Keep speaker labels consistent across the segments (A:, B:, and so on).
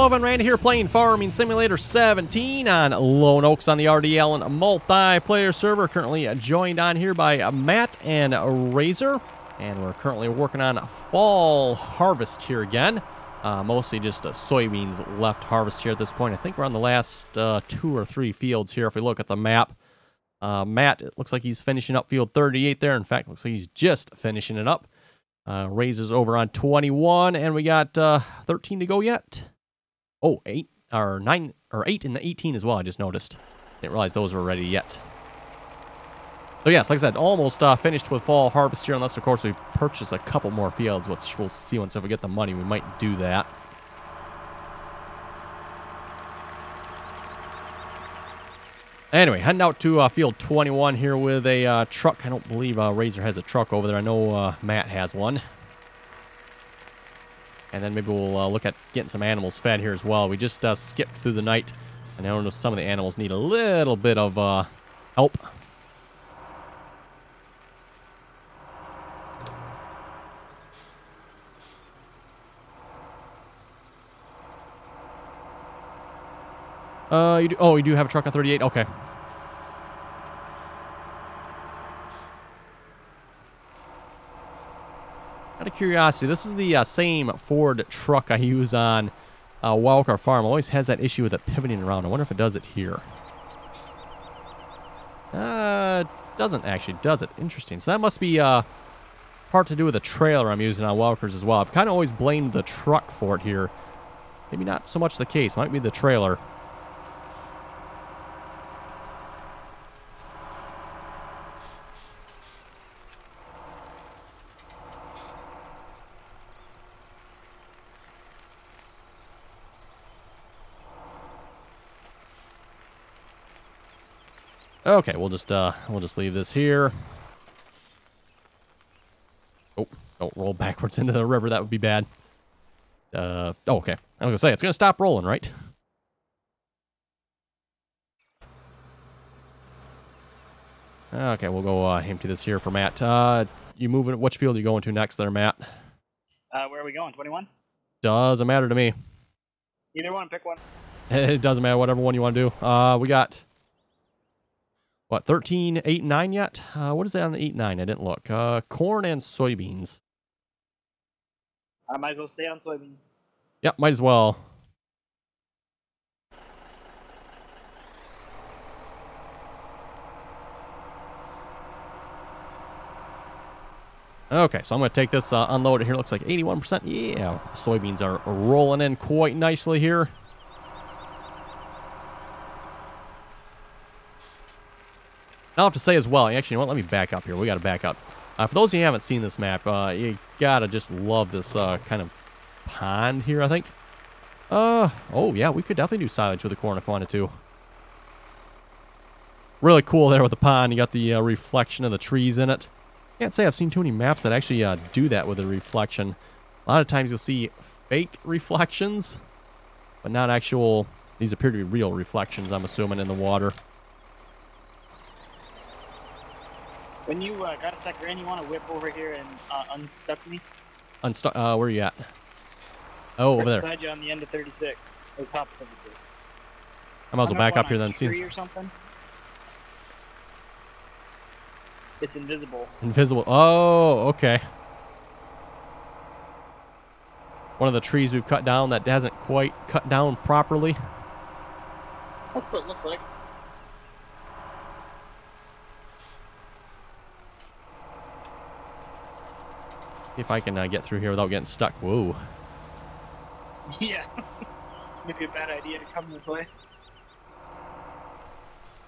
A: E11, Randy here playing Farming Simulator 17 on Lone Oaks on the RDAllen multiplayer server. Currently joined on here by Matt and Razor. And we're currently working on fall harvest here again. Mostly just soybeans left harvest here at this point. I think we're on the last 2 or 3 fields here if we look at the map. Matt, it looks like he's finishing up field 38 there. In fact, looks like he's just finishing it up. Razor's over on 21, and we got 13 to go yet. Oh, 8 or 9 or 8 and 18 as well. I just noticed. Didn't realize those were ready yet. So yes, like I said, almost finished with fall harvest here, unless of course we purchase a couple more fields, which we'll see once if we get the money. We might do that. Anyway, heading out to field 21 here with a truck. I don't believe Razor has a truck over there. I know Matt has one. And then maybe we'll look at getting some animals fed here as well. We just skipped through the night, and I know some of the animals need a little bit of help. You do have a truck on 38? Okay. Out of curiosity, this is the same Ford truck I use on Wildcard Farm. Always has that issue with it pivoting around. I wonder if it does it here. Doesn't actually, does it? Interesting. So that must be part to do with the trailer I'm using on Wildcards as well. I've kind of always blamed the truck for it here. Maybe not so much the case. Might be the trailer. Okay, we'll just leave this here. Oh, don't roll backwards into the river. That would be bad. Oh, okay. I was gonna say it's gonna stop rolling, right? Okay, we'll go empty this here for Matt. You moving? Which field are you going to next, there, Matt?
B: Where are we going? 21?
A: Doesn't matter to me.
B: Either one, pick one.
A: It doesn't matter. Whatever one you want to do. We got. What, 13, 8, 9 yet? What is that on the 8, 9? I didn't look. Corn and soybeans.
B: I might as well stay on soybean.
A: Yep, might as well. Okay, so I'm going to take this unload it here. Looks like 81%. Yeah, soybeans are rolling in quite nicely here. I'll have to say as well, actually, you know what? Let me back up here. We got to back up. For those of you who haven't seen this map, you got to just love this kind of pond here, I think. Oh, yeah, we could definitely do silage with the corn if we wanted to. Really cool there with the pond. You got the reflection of the trees in it. Can't say I've seen too many maps that actually do that with the reflection. A lot of times you'll see fake reflections, but not actual. These appear to be real reflections, I'm assuming, in the water.
B: When you got a sec, Randy, you want to whip over here and unstuck me?
A: Unstuck? Where are you at? Oh, over there.
B: Beside you on the end of 36. Or top of 36.
A: I might as well back up here then.
B: Tree or something? It's invisible.
A: Invisible. Oh, okay. One of the trees we've cut down that hasn't quite cut down properly.
B: That's what it looks like.
A: See if I can get through here without getting stuck. Whoa.
B: Yeah. Maybe a bad idea to come this way.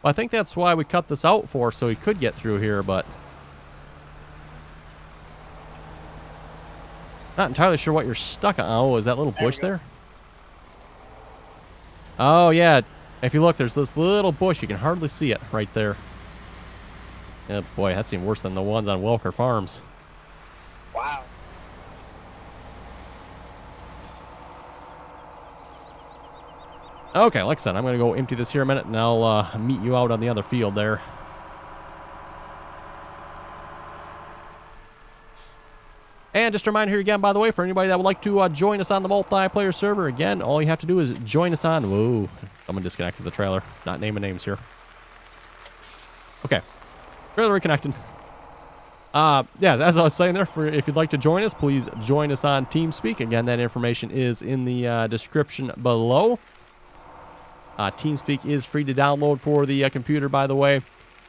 A: Well, I think that's why we cut this out for, so he could get through here, but not entirely sure what you're stuck on. Oh, is that little bush there? Oh, yeah. If you look, there's this little bush. You can hardly see it right there. Oh, boy, that's even worse than the ones on Welker Farms.
B: Wow.
A: Okay, like I said, I'm going to go empty this here a minute, and I'll meet you out on the other field there. And just a reminder here again, by the way, for anybody that would like to join us on the multiplayer server, again, all you have to do is join us on... Whoa, someone disconnected the trailer. Not naming names here. Okay. Trailer reconnected. Yeah, as I was saying there, if you'd like to join us, please join us on TeamSpeak. Again, that information is in the description below. TeamSpeak is free to download for the computer, by the way.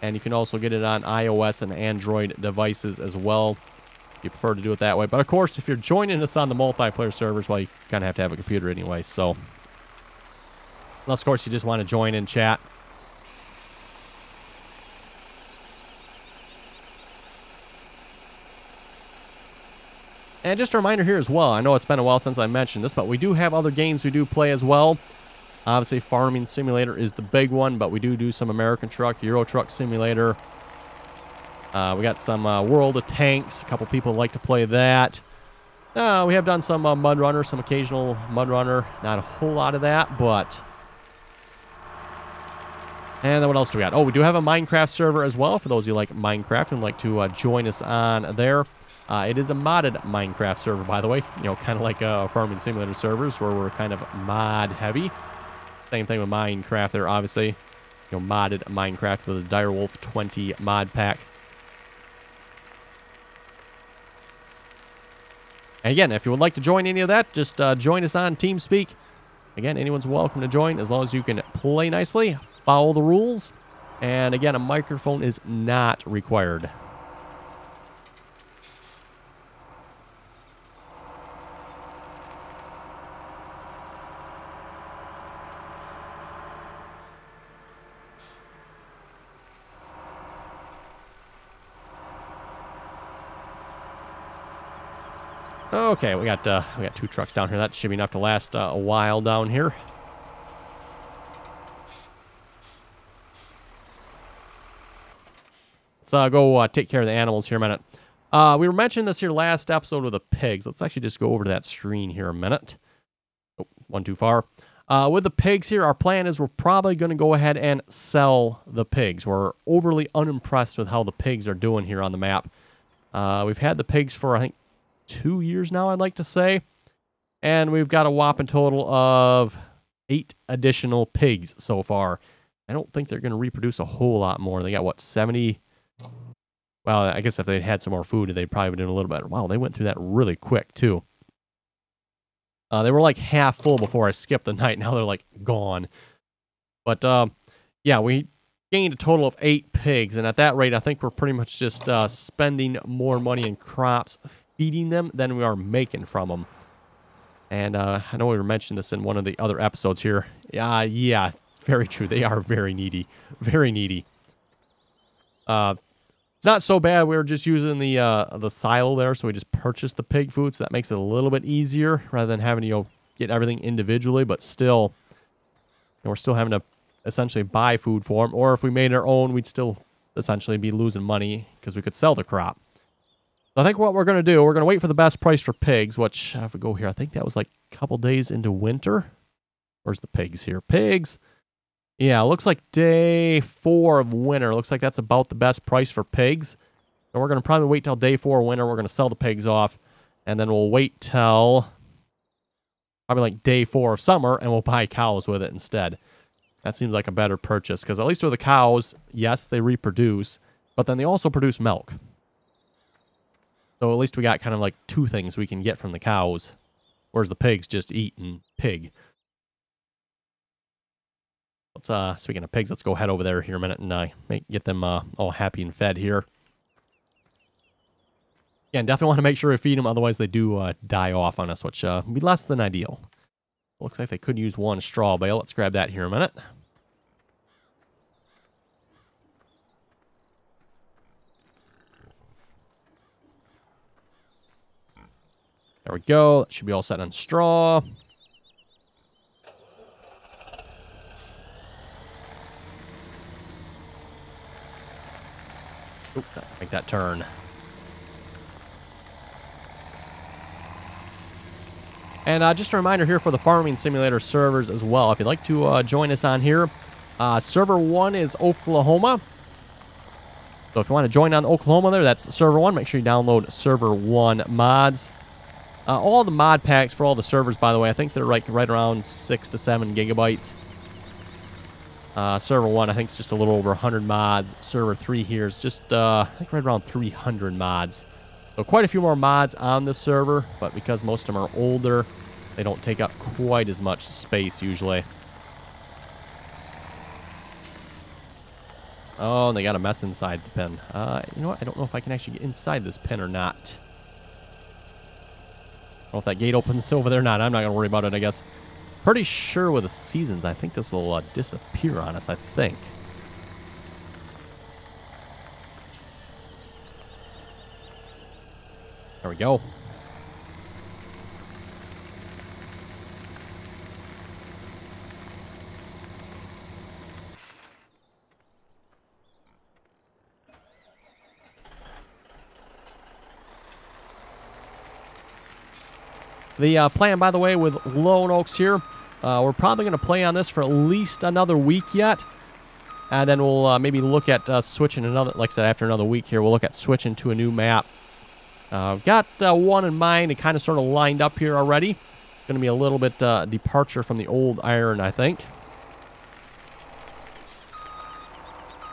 A: And you can also get it on iOS and Android devices as well. You prefer to do it that way. But of course, if you're joining us on the multiplayer servers, well, you kind of have to have a computer anyway. So, unless of course you just want to join in chat. And just a reminder here as well, I know it's been a while since I mentioned this, but we do have other games we do play as well. Obviously, Farming Simulator is the big one, but we do some American Truck, Euro Truck Simulator. We got some World of Tanks. A couple people like to play that. We have done some Mud Runner, some occasional Mud Runner. Not a whole lot of that, but... And then what else do we got? Oh, we do have a Minecraft server as well, for those of you who like Minecraft and like to join us on there. It is a modded Minecraft server, by the way. You know, kind of like Farming Simulator servers, where we're kind of mod-heavy. Same thing with Minecraft there, obviously. You know, modded Minecraft with a Direwolf 20 mod pack. And again, if you would like to join any of that, just join us on TeamSpeak. Again, anyone's welcome to join as long as you can play nicely, follow the rules, and again, a microphone is not required. Okay, we got 2 trucks down here. That should be enough to last a while down here. Let's go take care of the animals here a minute. We were mentioning this here last episode with the pigs. Let's actually just go over to that screen here a minute. Oh, one too far. With the pigs here, our plan is we're probably going to go ahead and sell the pigs. We're overly unimpressed with how the pigs are doing here on the map. We've had the pigs for, I think, 2 years now, I'd like to say. And we've got a whopping total of 8 additional pigs so far. I don't think they're going to reproduce a whole lot more. They got, what, 70? Well, I guess if they'd had some more food, they'd probably be doing a little better. Wow, they went through that really quick, too. They were like half full before I skipped the night. Now they're like gone. But, yeah, we gained a total of 8 pigs. And at that rate, I think we're pretty much just spending more money in crops feeding them than we are making from them. And I know we were mentioning this in one of the other episodes here. Yeah, very true. They are very needy. Very needy. It's not so bad. We were just using the silo there, so we just purchased the pig food, so that makes it a little bit easier rather than having to, you know, get everything individually. But still, you know, we're still having to essentially buy food for them. Or if we made our own, we'd still essentially be losing money because we could sell the crop. So I think what we're going to do, we're going to wait for the best price for pigs, which, if we go here, I think that was like a couple days into winter. Where's the pigs here? Pigs. Yeah, it looks like day 4 of winter. Looks like that's about the best price for pigs. So we're going to probably wait till day 4 of winter. We're going to sell the pigs off. And then we'll wait till probably like day 4 of summer, and we'll buy cows with it instead. That seems like a better purchase, because at least with the cows, yes, they reproduce, but then they also produce milk. So at least we got kind of like 2 things we can get from the cows, whereas the pigs just eat and pig. Let's, speaking of pigs, let's go head over there here a minute and get them all happy and fed here. Yeah, definitely want to make sure we feed them, otherwise they do die off on us, which would be less than ideal. Looks like they could use 1 straw bale. Let's grab that here a minute. There we go. That should be all set on straw. Oop, make that turn. And just a reminder here for the Farming Simulator servers as well. If you'd like to join us on here, server 1 is Oklahoma. So if you want to join on Oklahoma there, that's server 1. Make sure you download server 1 mods. All the mod packs for all the servers, by the way, I think they're like right around 6 to 7 gigabytes. Server 1, I think, is just a little over 100 mods. Server 3 here is just, I think, right around 300 mods. So quite a few more mods on this server, but because most of them are older, they don't take up quite as much space usually. Oh, and they got a mess inside the pen. You know what? I don't know if I can actually get inside this pen or not. I don't know if that gate opens over there or not. I'm not going to worry about it, I guess. Pretty sure with the seasons, I think this will disappear on us, I think. There we go. The plan, by the way, with Lone Oaks here, we're probably going to play on this for at least another week yet. And then we'll maybe look at switching another, like I said, after another week here, we'll look at switching to a new map. I've got one in mind and kind of sort of lined up here already. Going to be a little bit departure from the old iron, I think.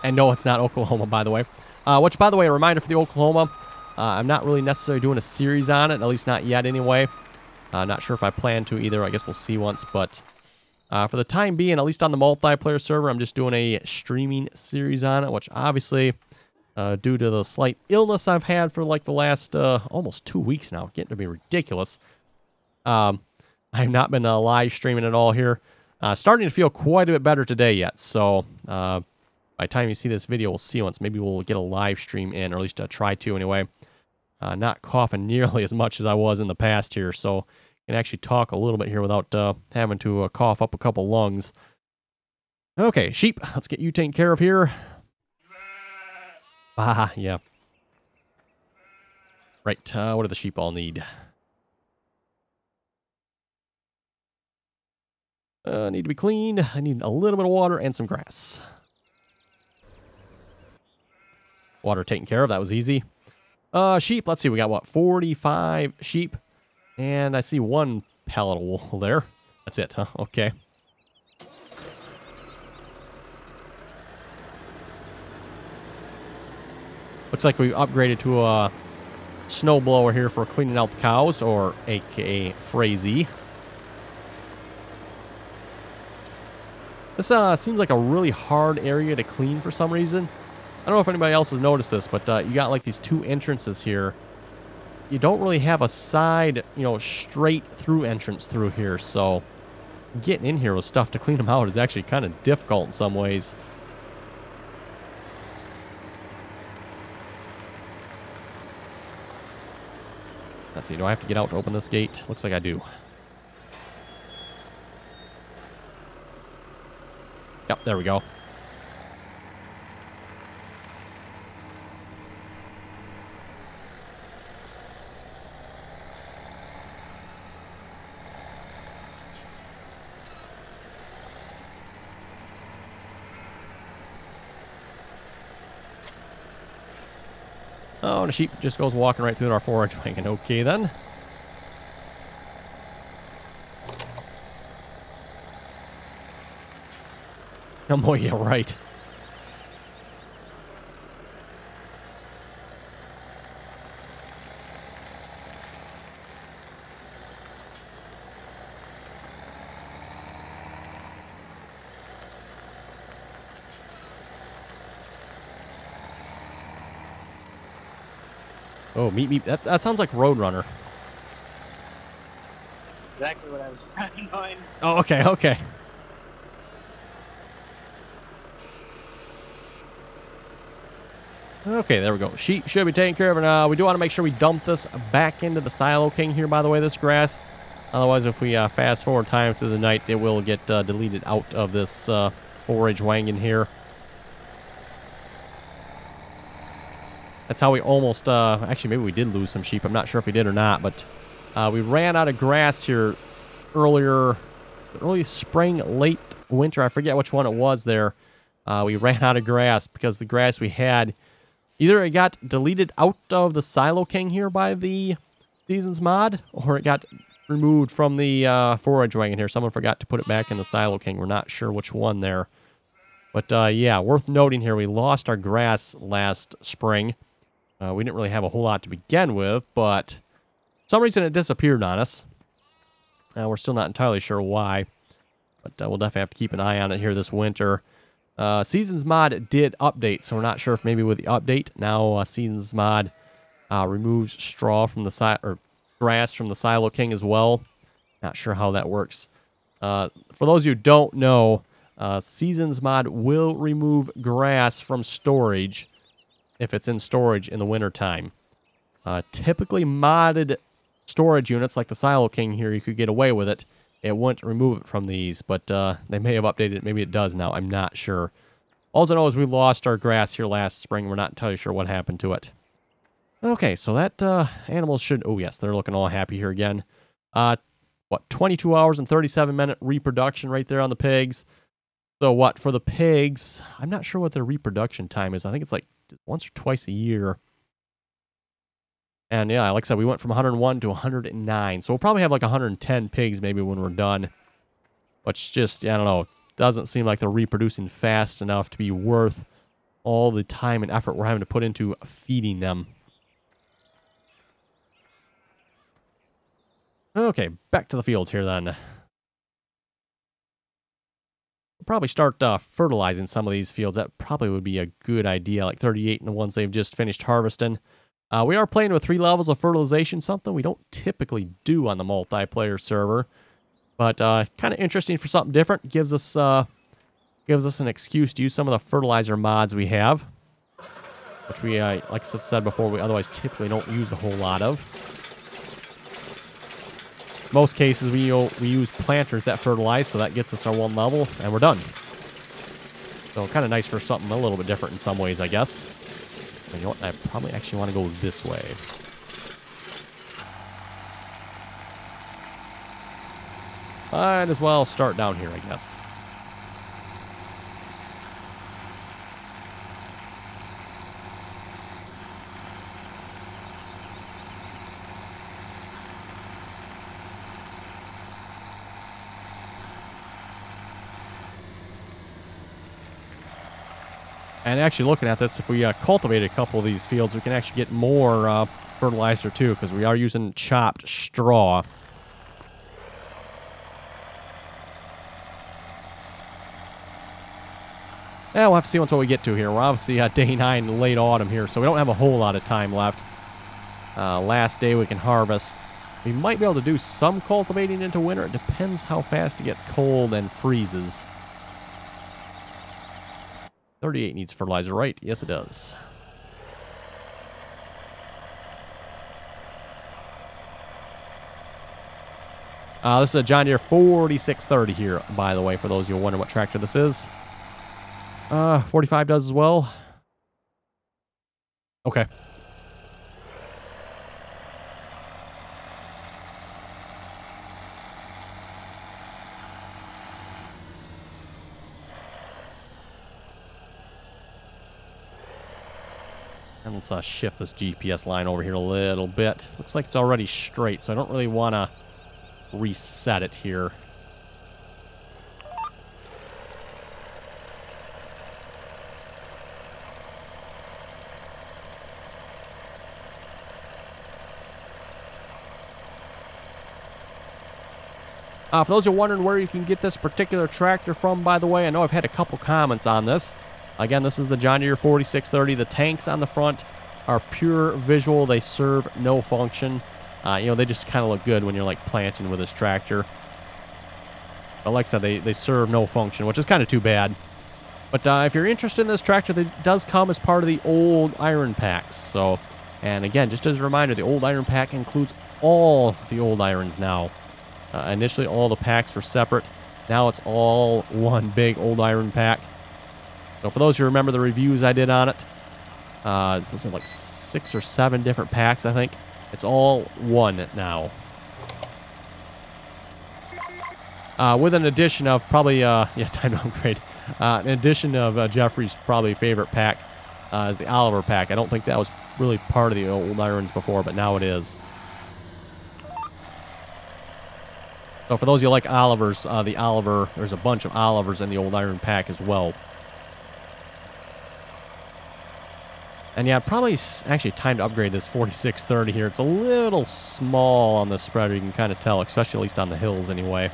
A: And no, it's not Oklahoma, by the way. Which, by the way, a reminder for the Oklahoma, I'm not really necessarily doing a series on it, at least not yet anyway. Not sure if I plan to either. I guess we'll see once. But for the time being, at least on the multiplayer server, I'm just doing a streaming series on it, which obviously, due to the slight illness I've had for like the last almost 2 weeks now, getting to be ridiculous. I have not been live streaming at all here. Starting to feel quite a bit better today yet. So by the time you see this video, we'll see once. Maybe we'll get a live stream in, or at least try to anyway. Not coughing nearly as much as I was in the past here, so I can actually talk a little bit here without having to cough up a couple lungs. Okay, sheep, let's get you taken care of here. Ah, yeah. Right, what do the sheep all need? Need to be cleaned. I need a little bit of water and some grass. Water taken care of, that was easy. Sheep, let's see, we got what, 45 sheep, and I see one pallet of wool there. That's it, huh? Okay. Looks like we upgraded to a snowblower here for cleaning out the cows, or aka Frazee. This seems like a really hard area to clean for some reason. I don't know if anybody else has noticed this, but you got like these two entrances here. You don't really have a side, you know, straight through entrance through here, so getting in here with stuff to clean them out is actually kind of difficult in some ways. Let's see, do I have to get out to open this gate? Looks like I do. Yep, there we go. Oh, and the sheep just goes walking right through our forage wagon. Okay, then. Oh, boy, yeah, right. Oh, meep. That sounds like Roadrunner.
B: That's exactly what I was in mind.
A: Oh, okay. Okay, there we go. Sheep should be taken care of. And we do want to make sure we dump this back into the Silo King here, by the way, this grass. Otherwise, if we fast forward time through the night, it will get deleted out of this forage wagon here. That's how we almost, actually, maybe we did lose some sheep. I'm not sure if we did or not, but we ran out of grass here early spring, late winter. I forget which one it was there. We ran out of grass because the grass we had Either it got deleted out of the Silo King here by the Seasons mod, or it got removed from the forage wagon here. Someone forgot to put it back in the Silo King. We're not sure which one there. But yeah, worth noting here, we lost our grass last spring. We didn't really have a whole lot to begin with, but for some reason it disappeared on us. We're still not entirely sure why, but we'll definitely have to keep an eye on it here this winter. Seasons mod did update, so we're not sure if maybe with the update now Seasons mod removes straw from the or grass from the Silo King as well. Not sure how that works. For those of you who don't know, Seasons mod will remove grass from storage if it's in storage in the wintertime. Typically modded storage units like the Silo King here, you could get away with it. It wouldn't remove it from these, but they may have updated it. Maybe it does now. I'm not sure. All I know is we lost our grass here last spring. We're not entirely sure what happened to it. Okay, so that animals should... Oh, yes, they're looking all happy here again. What, 22 hours and 37-minute reproduction right there on the pigs. So what, for the pigs, I'm not sure what their reproduction time is. I think it's like once or twice a year. And yeah, like I said, we went from 101 to 109. So we'll probably have like 110 pigs maybe when we're done. Which just, I don't know, doesn't seem like they're reproducing fast enough to be worth all the time and effort we're having to put into feeding them. Okay, back to the fields here then. We'll probably start fertilizing some of these fields. That probably would be a good idea, like 38 and the ones they've just finished harvesting. We are playing with 3 levels of fertilization, something we don't typically do on the multiplayer server. But kind of interesting for something different. Gives us an excuse to use some of the fertilizer mods we have. Which we, like I said before, we otherwise typically don't use a whole lot of. Most cases, we use planters that fertilize, so that gets us our 1 level, and we're done. So kind of nice for something a little bit different in some ways, I guess. But you know what? I probably actually want to go this way. Might as well start down here, I guess. And actually looking at this, if we cultivate a couple of these fields, we can actually get more fertilizer too, because we are using chopped straw. Yeah, we'll have to see what we get to here. We're obviously day 9 late autumn here, so we don't have a whole lot of time left. Last day we can harvest. We might be able to do some cultivating into winter. It depends how fast it gets cold and freezes. 38 needs fertilizer, right? Yes, it does. This is a John Deere 4630 here, by the way, for those of you who wonder what tractor this is. 45 does as well. Okay. And let's shift this GPS line over here a little bit. Looks like it's already straight, so I don't really want to reset it here. For those who are wondering where you can get this particular tractor from, by the way, I know I've had a couple comments on this. Again, this is the John Deere 4630. The tanks on the front are pure visual. They serve no function. You know, they just kind of look good when you're, like, planting with this tractor. But like I said, they serve no function, which is kind of too bad. But if you're interested in this tractor, it does come as part of the old iron packs. So, and again, just as a reminder, the old iron pack includes all the old irons now. Initially, all the packs were separate. Now it's all one big old iron pack. So for those who remember the reviews I did on it, was it like 6 or 7 different packs, I think? It's all one now. With an addition of probably, yeah, time to upgrade. An addition of Jeffrey's probably favorite pack, is the Oliver pack. I don't think that was really part of the old irons before, but now it is. So for those of you who like Olivers, the Oliver, there's a bunch of Olivers in the old iron pack as well. And yeah, probably actually time to upgrade this 4630 here. It's a little small on the spreader, you can kind of tell, especially at least on the hills anyway.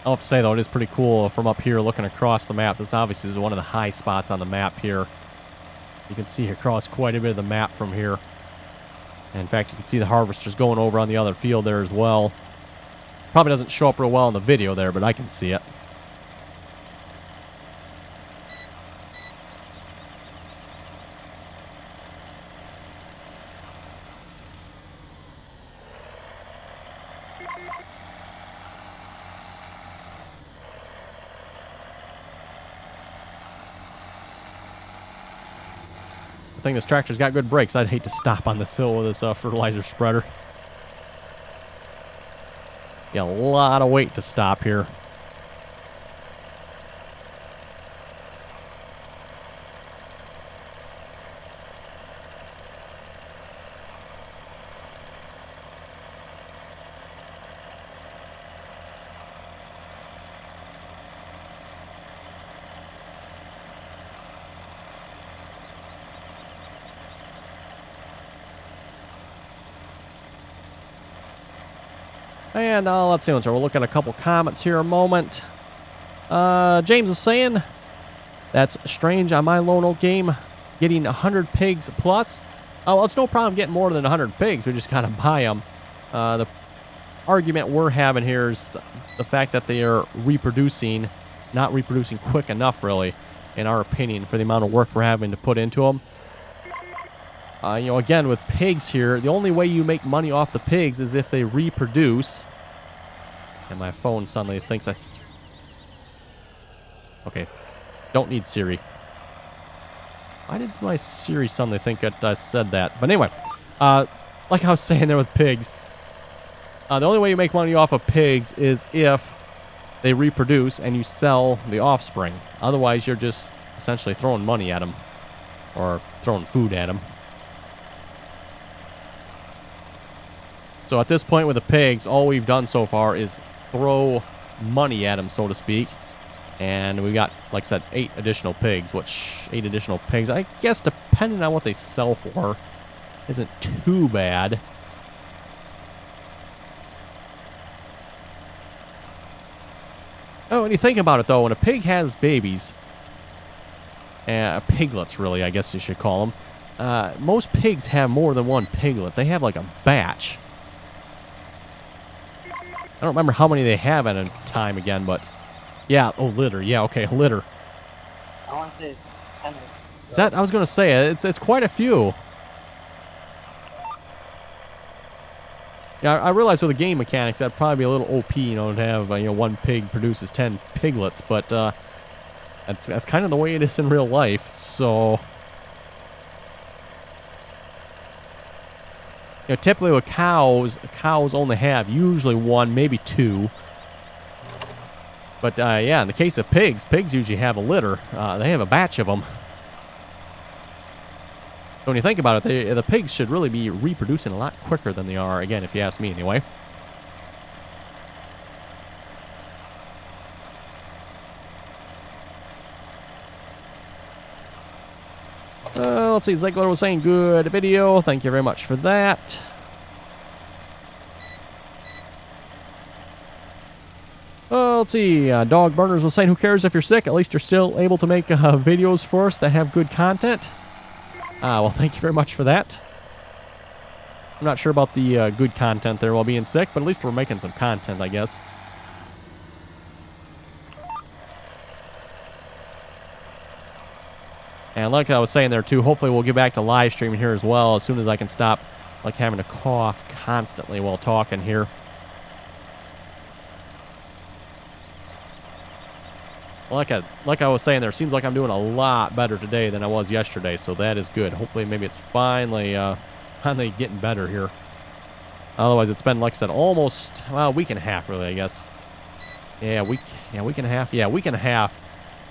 A: I'll have to say, though, it is pretty cool from up here looking across the map. This obviously is one of the high spots on the map here. You can see across quite a bit of the map from here. And in fact, you can see the harvesters going over on the other field there as well. Probably doesn't show up real well in the video there, but I can see it. I think this tractor's got good brakes. I'd hate to stop on this hill with this fertilizer spreader. Yeah, a lot of weight to stop here. And let's see, so we'll look at a couple comments here a moment. James was saying, that's strange on my lone oak game, getting 100 pigs plus. Oh, well, it's no problem getting more than 100 pigs. We just gotta buy them. The argument we're having here is the fact that they are reproducing, not reproducing quick enough, really, in our opinion, for the amount of work we're having to put into them. You know, again, with pigs here, the only way you make money off the pigs is if they reproduce. And my phone suddenly thinks I... Okay. Don't need Siri. Why did my Siri suddenly think that I said that? But anyway, like I was saying there with pigs, the only way you make money off of pigs is if they reproduce and you sell the offspring. Otherwise, you're just essentially throwing money at them. Or throwing food at them. So at this point with the pigs, all we've done so far is throw money at them, so to speak. And we got, like I said, 8 additional pigs, which 8 additional pigs, I guess depending on what they sell for, isn't too bad. Oh, when you think about it, though, when a pig has babies, piglets, really, I guess you should call them, most pigs have more than one piglet. They have, like, a batch. I don't remember how many they have at a time again, but... Yeah, oh, litter. Yeah, okay, litter.
B: I want to say 10.
A: Is that... I was going to say, it's quite a few. Yeah, I realize with the game mechanics, that'd probably be a little OP, you know, to have, you know, one pig produces 10 piglets, but, that's kind of the way it is in real life, so... You know, typically with cows only have usually 1, maybe 2. But, yeah, in the case of pigs usually have a litter. They have a batch of them. So when you think about it, the pigs should really be reproducing a lot quicker than they are, again, if you ask me anyway. Let's see, Ziegler was saying good video. Thank you very much for that. Let's see, Dog Burners was saying, who cares if you're sick? At least you're still able to make videos for us that have good content. Well, thank you very much for that. I'm not sure about the good content there while being sick, but at least we're making some content, I guess. And like I was saying there, too, hopefully we'll get back to live streaming here as well as soon as I can stop, like, having to cough constantly while talking here. Like I was saying there, it seems like I'm doing a lot better today than I was yesterday, so that is good. Hopefully maybe it's finally getting better here. Otherwise, it's been, like I said, almost, well, a week and a half, really, I guess. Yeah, week and a half. Yeah, week and a half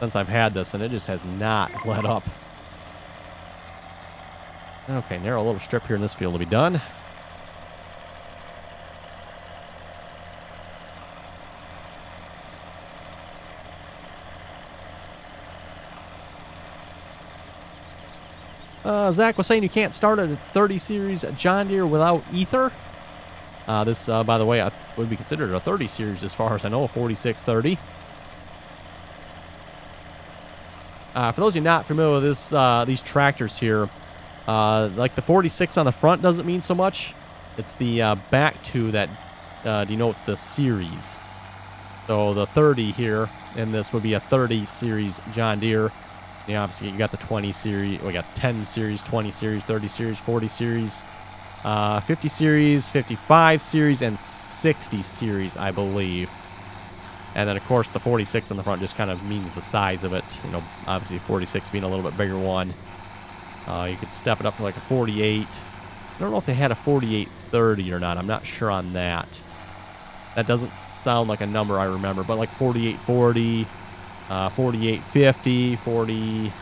A: since I've had this, and it just has not let up. Okay, narrow little strip here in this field to be done. Zach was saying you can't start a 30 series John Deere without ether. This, by the way, would be considered a 30 series as far as I know, a 4630. For those of you not familiar with this, these tractors here, like the 46 on the front doesn't mean so much. It's the back two that denote the series. So the 30 here in this would be a 30 series John Deere. You know, obviously, you got the 20 series, we got 10 series, 20 series, 30 series, 40 series, 50 series, 55 series, and 60 series, I believe. And then, of course, the 46 on the front just kind of means the size of it. You know, obviously, 46 being a little bit bigger one. You could step it up to like a 48. I don't know if they had a 4830 or not. I'm not sure on that. That doesn't sound like a number I remember, but like 4840. 4850, 40,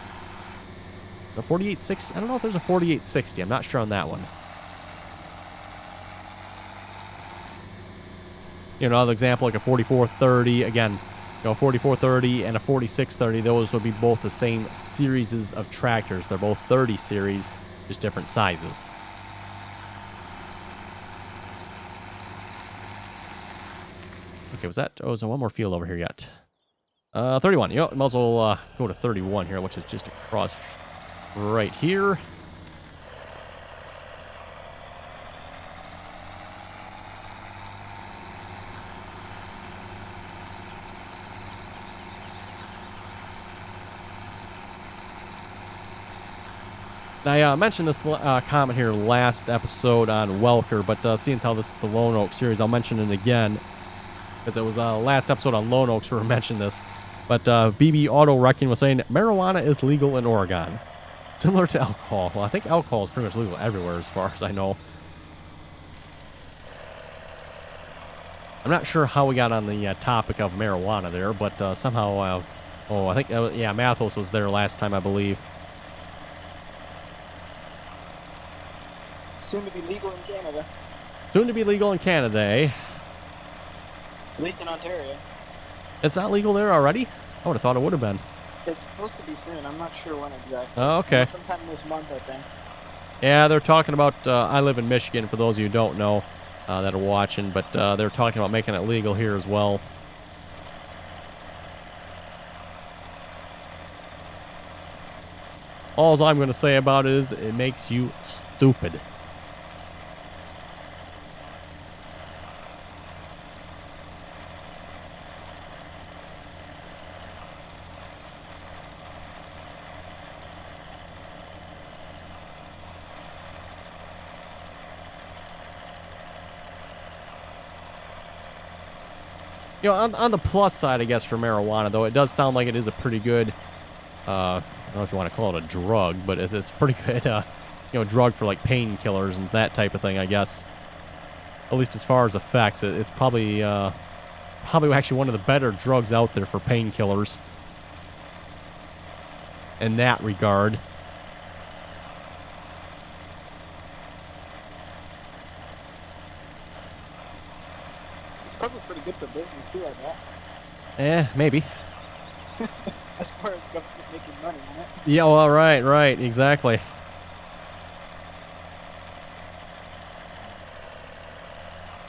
A: the 4860. I don't know if there's a 4860. I'm not sure on that one. You know, another example like a 4430. Again, you know, 4430 and a 4630. Those would be both the same series of tractors. They're both 30 series, just different sizes. Okay, was that? Oh, is there one more field over here yet? 31. You know, might as well go to 31 here, which is just across right here. I mentioned this comment here last episode on Welker, but seeing as how this is the Lone Oak series, I'll mention it again, because it was last episode on Lone Oaks where we mentioned this. But BB Auto Wrecking was saying marijuana is legal in Oregon, similar to alcohol. Well, I think alcohol is pretty much legal everywhere as far as I know. I'm not sure how we got on the topic of marijuana there, but somehow, oh, I think, yeah, Mathos was there last time, I believe.
B: Soon to be legal in Canada.
A: Soon to be legal in Canada, eh?
B: At least in Ontario.
A: It's not legal there already? I would have thought it would have been.
B: It's supposed to be soon. I'm not sure when exactly.
A: Oh, okay.
B: Sometime this month, I think.
A: Yeah, they're talking about, I live in Michigan, for those of you who don't know that are watching, but they're talking about making it legal here as well. All I'm going to say about it is it makes you stupid. You know, on the plus side, I guess, for marijuana, though, it does sound like it is a pretty good, I don't know if you want to call it a drug, but it's pretty good, you know, drug for, like, painkillers and that type of thing, I guess. At least as far as effects, it's probably actually one of the better drugs out there for painkillers in that regard.
B: Probably pretty good for business too, I bet.
A: Maybe.
B: As far as government making money on it.
A: Yeah, well, right, exactly.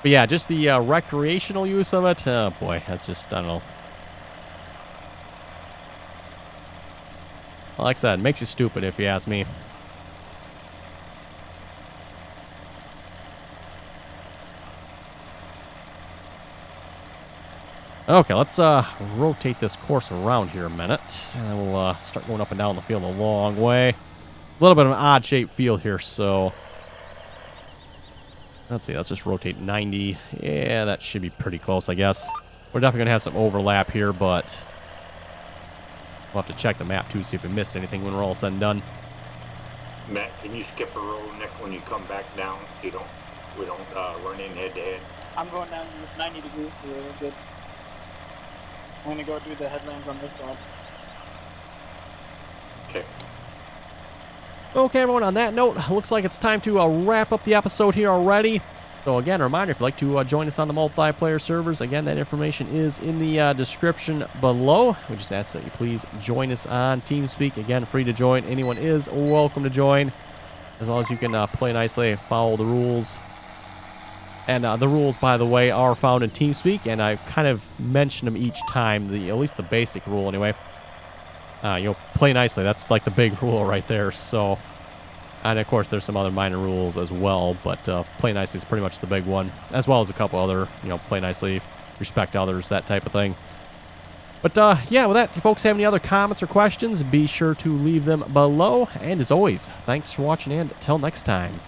A: But yeah, just the recreational use of it, oh boy, that's just, I don't know. Like I said, it makes you stupid if you ask me. Okay, let's rotate this course around here a minute, and then we'll start going up and down the field a long way. A little bit of an odd-shaped field here, so let's see. Let's just rotate 90. Yeah, that should be pretty close, I guess. We're definitely gonna have some overlap here, but we'll have to check the map too, see if we missed anything when we're all said and done.
C: Matt, can you skip a row, Nick, when you come back down? We don't running head-to-head?
B: I'm going down 90 degrees to where we're good. I'm gonna go do the headlands on this side.
C: Okay.
A: Okay, everyone, on that note, looks like it's time to wrap up the episode here already. So again, a reminder, if you'd like to join us on the multiplayer servers, again, that information is in the description below. We just ask that you please join us on TeamSpeak. Again, free to join. Anyone is welcome to join, as long as you can play nicely, follow the rules. And the rules, by the way, are found in TeamSpeak, and I've kind of mentioned them each time, at least the basic rule anyway. Play nicely. That's like the big rule right there. So, and of course, there's some other minor rules as well, but play nicely is pretty much the big one, as well as a couple other, play nicely, respect others, that type of thing. But yeah, with that, if you folks have any other comments or questions, be sure to leave them below. And as always, thanks for watching, and until next time.